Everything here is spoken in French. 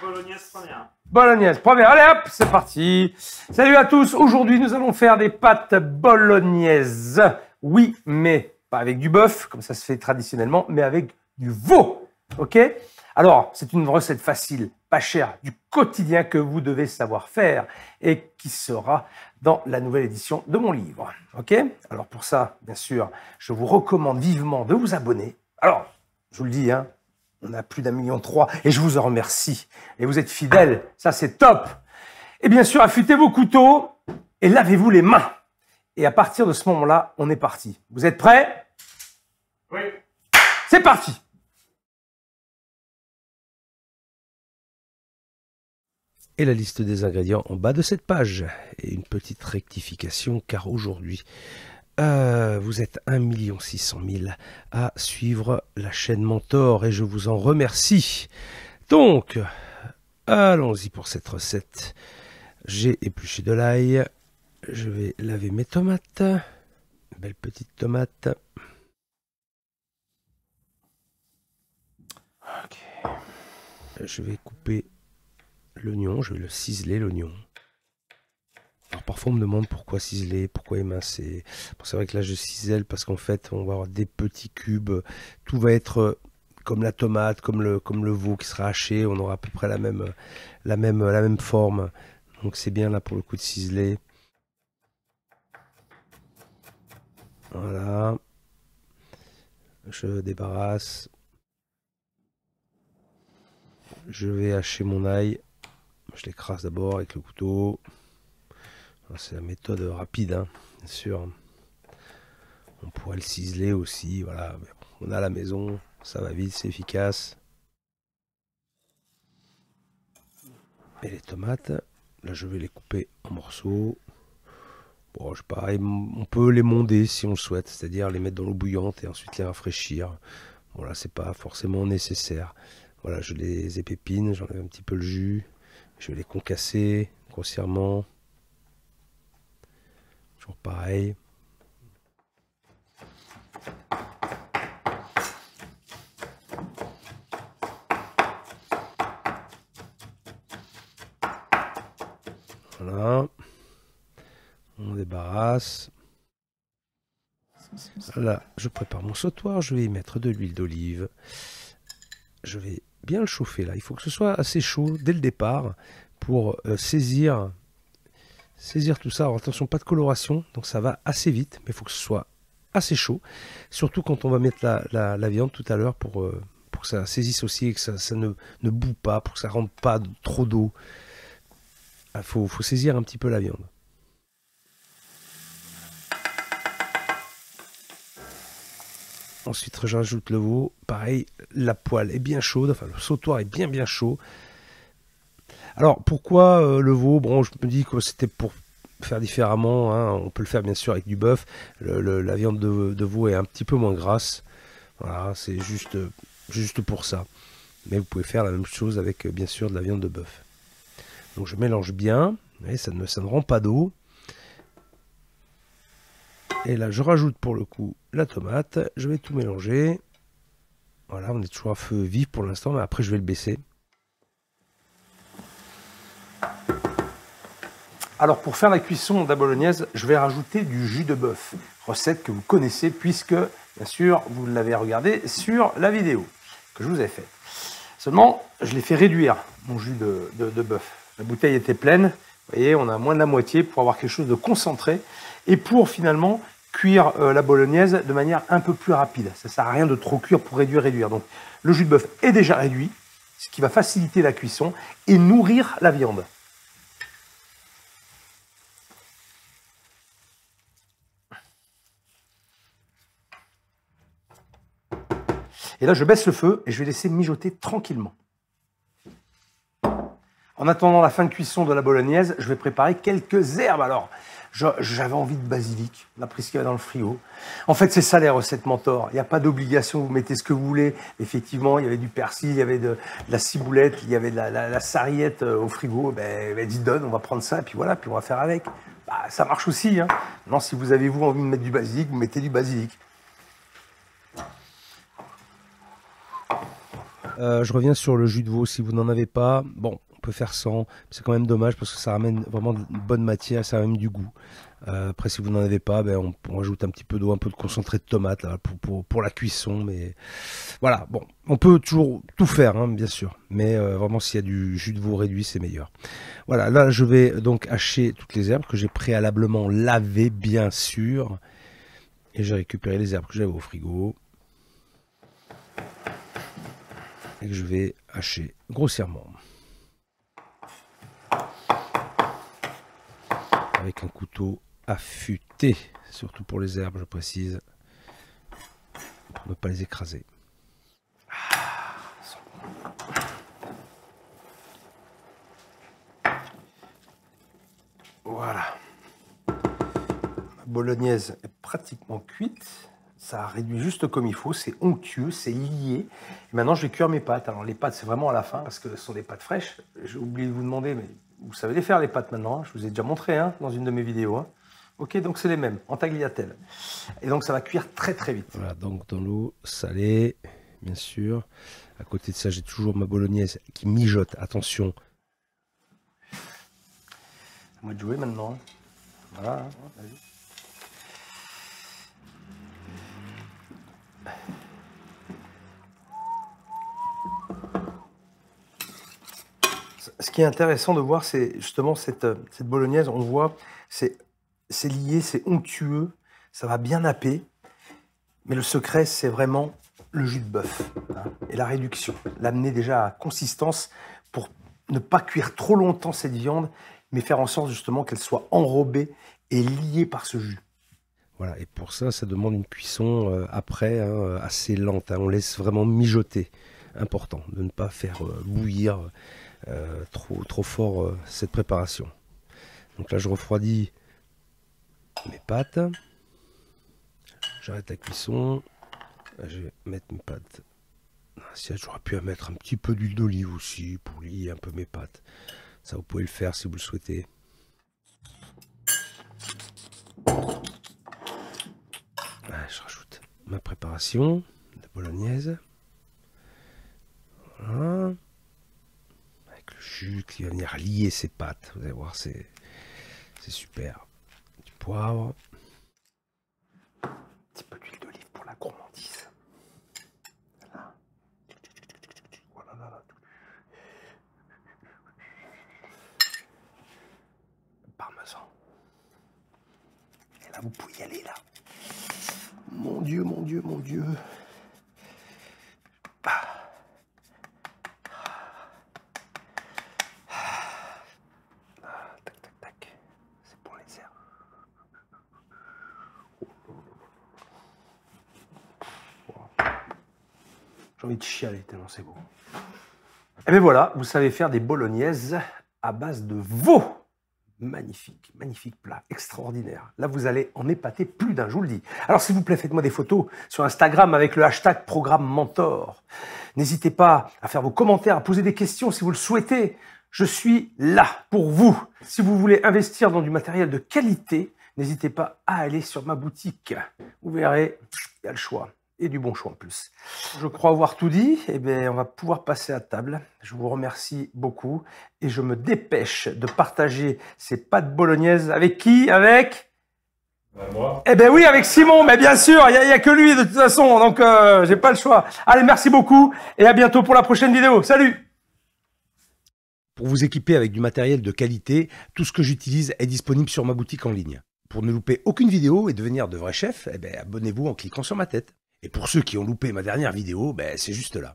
bolognaise première. Bolognaise première, allez hop, c'est parti. Salut à tous, aujourd'hui nous allons faire des pâtes bolognaises. Oui, mais pas avec du bœuf, comme ça se fait traditionnellement, mais avec du veau. Ok? Alors, c'est une recette facile, pas chère, du quotidien que vous devez savoir faire et qui sera dans la nouvelle édition de mon livre. Ok? Alors pour ça, bien sûr, je vous recommande vivement de vous abonner. Alors, je vous le dis, hein, on a plus d'1,3 million et je vous en remercie. Et vous êtes fidèles, ça c'est top. Et bien sûr, affûtez vos couteaux et lavez-vous les mains. Et à partir de ce moment-là, on est parti. Vous êtes prêts? Oui. C'est parti! Et la liste des ingrédients en bas de cette page. Et une petite rectification, car aujourd'hui, vous êtes 1 600 000 à suivre la chaîne Mentor, et je vous en remercie. Donc, allons-y pour cette recette. J'ai épluché de l'ail. Je vais laver mes tomates. Belle petite tomate. Ok. Je vais couper l'oignon, je vais le ciseler, l'oignon. Alors parfois on me demande pourquoi ciseler, pourquoi émincer. Bon, c'est vrai que là je cisèle parce qu'en fait on va avoir des petits cubes. Tout va être comme la tomate, comme le veau qui sera haché. On aura à peu près la même forme. Donc c'est bien là pour le coup de ciseler. Voilà. Je débarrasse. Je vais hacher mon ail. Je l'écrase d'abord avec le couteau. C'est la méthode rapide, hein, bien sûr. On pourrait le ciseler aussi. Voilà. On a à la maison, ça va vite, c'est efficace. Et les tomates, là je vais les couper en morceaux. Bon, pareil, on peut les monder si on le souhaite, c'est-à-dire les mettre dans l'eau bouillante et ensuite les rafraîchir. Voilà, c'est pas forcément nécessaire. Voilà, je les épépine, j'enlève un petit peu le jus. Je vais les concasser grossièrement. Toujours pareil. Voilà. On débarrasse. Là, je prépare mon sautoir. Je vais y mettre de l'huile d'olive. Je vais bien le chauffer là. Il faut que ce soit assez chaud dès le départ pour saisir tout ça. Alors attention, pas de coloration, donc ça va assez vite, mais il faut que ce soit assez chaud. Surtout quand on va mettre la viande tout à l'heure pour que ça saisisse aussi et que ça ne boue pas, pour que ça rentre pas trop d'eau. Il faut saisir un petit peu la viande. Ensuite, j'ajoute le veau. Pareil, la poêle est bien chaude, enfin le sautoir est bien chaud. Alors, pourquoi le veau? Bon, je me dis que c'était pour faire différemment. Hein. On peut le faire bien sûr avec du bœuf. La viande de veau est un petit peu moins grasse. Voilà, c'est juste pour ça. Mais vous pouvez faire la même chose avec bien sûr de la viande de bœuf. Donc je mélange bien. Et ça ne rend pas d'eau. Et là, je rajoute pour le coup la tomate. Je vais tout mélanger. Voilà, on est toujours à feu vif pour l'instant, mais après je vais le baisser. Alors pour faire la cuisson de la bolognaise, je vais rajouter du jus de bœuf. Recette que vous connaissez puisque, bien sûr, vous l'avez regardé sur la vidéo que je vous ai faite. Seulement, je l'ai fait réduire, mon jus de bœuf. La bouteille était pleine. Vous voyez, on a moins de la moitié pour avoir quelque chose de concentré et pour finalement cuire la bolognaise de manière un peu plus rapide. Ça ne sert à rien de trop cuire pour réduire. Donc le jus de bœuf est déjà réduit, ce qui va faciliter la cuisson et nourrir la viande. Et là, je baisse le feu et je vais laisser mijoter tranquillement. En attendant la fin de cuisson de la bolognaise, je vais préparer quelques herbes. Alors, j'avais envie de basilic. On a pris ce qu'il y a dans le frigo. En fait, c'est ça les recettes Mentor. Il n'y a pas d'obligation, vous mettez ce que vous voulez. Effectivement, il y avait du persil, il y avait de la ciboulette, il y avait de la sarriette au frigo. Dis donne, on va prendre ça, et puis voilà, puis on va faire avec. Ça marche aussi. Hein. Non, si vous avez envie de mettre du basilic, vous mettez du basilic. Je reviens sur le jus de veau. Si vous n'en avez pas, bon, on peut faire sans. C'est quand même dommage parce que ça ramène vraiment une bonne matière, ça ramène du goût. Après, si vous n'en avez pas, ben, on rajoute un petit peu d'eau, un peu de concentré de tomate là, pour la cuisson. Mais voilà, bon, on peut toujours tout faire, hein, bien sûr. Mais vraiment, s'il y a du jus de veau réduit, c'est meilleur. Voilà, là, je vais donc hacher toutes les herbes que j'ai préalablement lavées, bien sûr. Et j'ai récupéré les herbes que j'avais au frigo. Et que je vais hacher grossièrement. Avec un couteau affûté, surtout pour les herbes, je précise, pour ne pas les écraser. Voilà. Ma bolognaise est pratiquement cuite. Ça a réduit juste comme il faut. C'est onctueux, c'est lié. Et maintenant, je vais cuire mes pâtes. Alors, les pâtes, c'est vraiment à la fin parce que ce sont des pâtes fraîches. J'ai oublié de vous demander, mais vous savez les faire, les pâtes, maintenant. Je vous ai déjà montré dans une de mes vidéos. Hein. Ok, donc c'est les mêmes, en tagliatelle. Et donc, ça va cuire très, très vite. Voilà, donc dans l'eau salée, bien sûr. À côté de ça, j'ai toujours ma bolognaise qui mijote. Attention. À moi de jouer maintenant. Voilà, vas-y. Ce qui est intéressant de voir, c'est justement cette bolognaise, on voit, c'est lié, c'est onctueux, ça va bien napper, mais le secret, c'est vraiment le jus de bœuf et la réduction, l'amener déjà à consistance pour ne pas cuire trop longtemps cette viande, mais faire en sorte justement qu'elle soit enrobée et liée par ce jus. Voilà, et pour ça, ça demande une cuisson après assez lente. On laisse vraiment mijoter. Important de ne pas faire bouillir trop fort cette préparation. Donc là, je refroidis mes pâtes. J'arrête la cuisson. Là, je vais mettre mes pâtes. Si j'aurais pu mettre un petit peu d'huile d'olive aussi pour lier un peu mes pâtes. Ça, vous pouvez le faire si vous le souhaitez. Je rajoute ma préparation de bolognaise. Voilà. Avec le jus qui va venir lier ses pâtes. Vous allez voir, c'est super. Du poivre. Un petit peu d'huile d'olive pour la gourmandise. Voilà. Voilà. Parmesan. Et là, vous pouvez y aller, là. Mon Dieu, mon Dieu, mon Dieu. Tac. C'est pour les herbes. J'ai envie de chialer tellement c'est beau. Et bien voilà, vous savez faire des bolognaises à base de veau. Magnifique, magnifique plat, extraordinaire. Là, vous allez en épater plus d'un, je vous le dis. Alors, s'il vous plaît, faites-moi des photos sur Instagram avec le hashtag Programme Mentor. N'hésitez pas à faire vos commentaires, à poser des questions si vous le souhaitez. Je suis là pour vous. Si vous voulez investir dans du matériel de qualité, n'hésitez pas à aller sur ma boutique. Vous verrez, il y a le choix. Et du bon choix en plus. Je crois avoir tout dit. Eh bien, on va pouvoir passer à table. Je vous remercie beaucoup. Et je me dépêche de partager ces pâtes bolognaises avec qui? Avec moi. Eh bien oui, avec Simon. Mais bien sûr, il n'y a que lui de toute façon. Donc, j'ai pas le choix. Allez, merci beaucoup. Et à bientôt pour la prochaine vidéo. Salut! Pour vous équiper avec du matériel de qualité, tout ce que j'utilise est disponible sur ma boutique en ligne. Pour ne louper aucune vidéo et devenir de vrais chefs, eh bien, abonnez-vous en cliquant sur ma tête. Et pour ceux qui ont loupé ma dernière vidéo, c'est juste là.